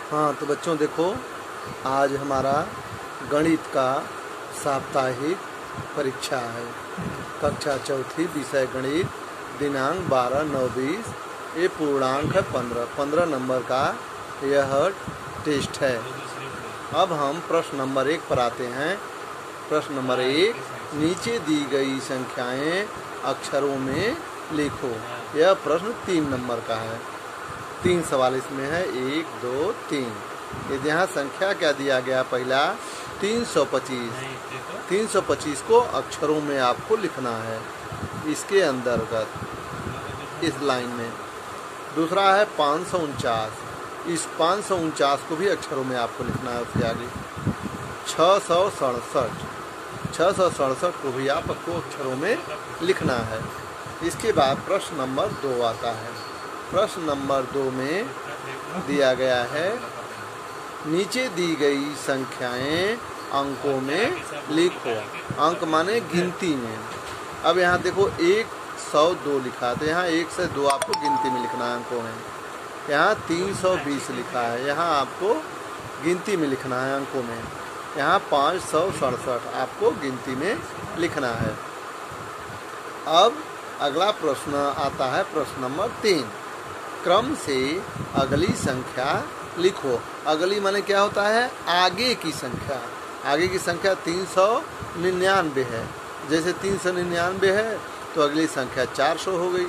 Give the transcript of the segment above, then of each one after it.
हाँ तो बच्चों देखो, आज हमारा गणित का साप्ताहिक परीक्षा है। कक्षा चौथी, विषय गणित, दिनांक 12/9/20। ये पूर्णांक है 15 नंबर का यह टेस्ट है। अब हम प्रश्न नंबर 1 पर आते हैं। प्रश्न नंबर 1, नीचे दी गई संख्याएं अक्षरों में लिखो। यह प्रश्न 3 नंबर का है। 3 सवाल इसमें है, 1 2 3। यदि यहाँ संख्या क्या दिया गया, पहला 325। 325 को अक्षरों में आपको लिखना है इसके अंतर्गत, इस लाइन में। दूसरा है 549। इस 549 को भी अक्षरों में आपको लिखना है। उसके आगे 667 को भी आपको अक्षरों में लिखना है। इसके बाद प्रश्न नंबर 2 आता है। प्रश्न नंबर 2 में दिया गया है, नीचे दी गई संख्याएं अंकों में लिखो। अंक माने गिनती में। अब यहाँ देखो 102 लिखा है, तो यहाँ 1 से 2 आपको गिनती में लिखना है अंकों में। यहाँ 320 लिखा है, यहाँ आपको गिनती में लिखना है अंकों में। यहाँ 567 आपको गिनती में लिखना है। अब अगला प्रश्न आता है, प्रश्न नंबर 3। क्रम से अगली संख्या लिखो। अगली माने क्या होता है, आगे की संख्या। आगे की संख्या 399 है। जैसे 399 है तो अगली संख्या 400 हो गई,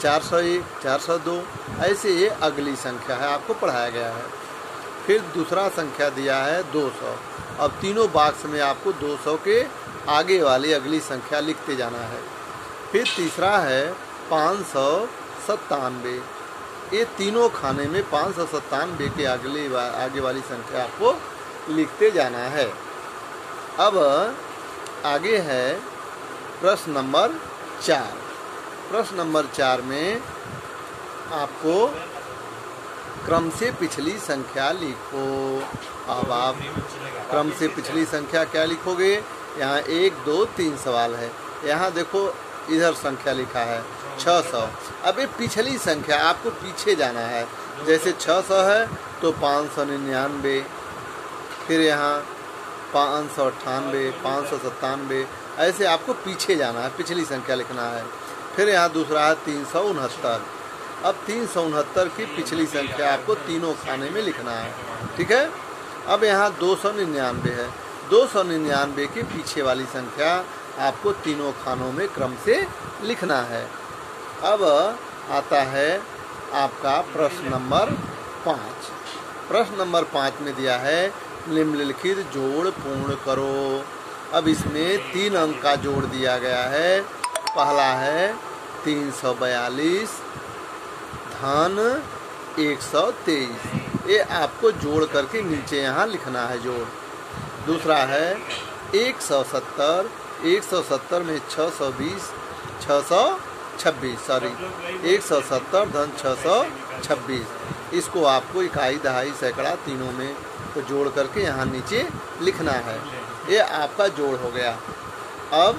401, 402, ऐसे ये अगली संख्या है, आपको पढ़ाया गया है। फिर दूसरा संख्या दिया है 200। अब तीनों बॉक्स में आपको 200 के आगे वाली अगली संख्या लिखते जाना है। फिर तीसरा है 597। ये तीनों खाने में 597 के आगे वाली संख्या आपको लिखते जाना है। अब आगे है प्रश्न नंबर 4। प्रश्न नंबर 4 में आपको क्रम से पिछली संख्या लिखो। अब आप क्रम से पिछली संख्या क्या लिखोगे, यहाँ 1 2 3 सवाल है। यहाँ देखो इधर संख्या लिखा है 600। अब ये पिछली संख्या, आपको पीछे जाना है। जैसे 600 है तो 599, फिर यहाँ 598, 597, ऐसे आपको पीछे जाना है, पिछली संख्या लिखना है। फिर यहाँ दूसरा है 369। अब 369 की पिछली संख्या आपको तीनों खाने में लिखना है, ठीक है। अब यहाँ 299 है। 299 की पीछे वाली संख्या आपको तीनों खानों में क्रम से लिखना है। अब आता है आपका प्रश्न नंबर 5। प्रश्न नंबर 5 में दिया है, निम्नलिखित जोड़ पूर्ण करो। अब इसमें 3 अंक का जोड़ दिया गया है। पहला है 342 धन 123। ये आपको जोड़ करके नीचे यहाँ लिखना है जोड़। दूसरा है 170। 170 में 620, 170 धन 626। इसको आपको इकाई, दहाई, सैकड़ा तीनों में को जोड़ करके यहाँ नीचे लिखना है। ये आपका जोड़ हो गया। अब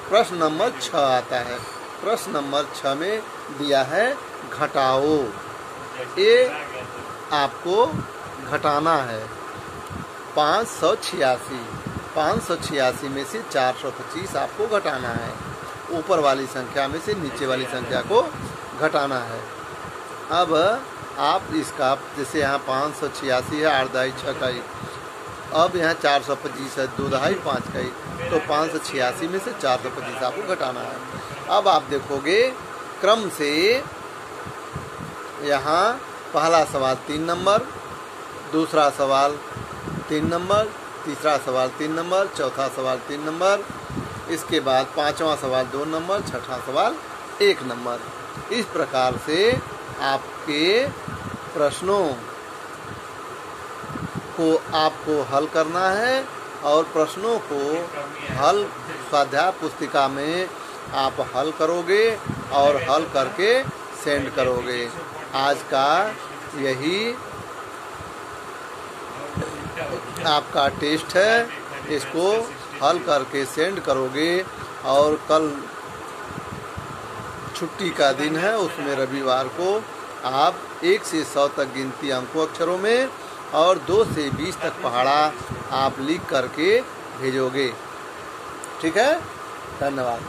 प्रश्न नंबर 6 आता है। प्रश्न नंबर 6 में दिया है घटाओ। ये आपको घटाना है 586। 586 में से 425 आपको घटाना है। ऊपर वाली संख्या में से नीचे वाली संख्या को घटाना है। अब आप इसका, जैसे यहाँ 586 है, 8 दहाई 6 का 1। अब यहाँ 425 है, 2 दहाई 5 का 1। तो 586 में से 425 आपको घटाना है। अब आप देखोगे क्रम से, यहाँ पहला सवाल 3 नंबर, दूसरा सवाल 3 नंबर, तीसरा सवाल 3 नंबर, चौथा सवाल 3 नंबर, इसके बाद 5वां सवाल 2 नंबर, 6वां सवाल 1 नंबर। इस प्रकार से आपके प्रश्नों को आपको हल करना है और प्रश्नों को हल स्वाध्याय पुस्तिका में आप हल करोगे और हल करके सेंड करोगे। आज का यही आपका टेस्ट है। इसको हल करके सेंड करोगे और कल छुट्टी का दिन है, उसमें रविवार को आप 1 से 100 तक गिनती अंकों अक्षरों में और 2 से 20 तक पहाड़ा आप लिख करके भेजोगे। ठीक है, धन्यवाद।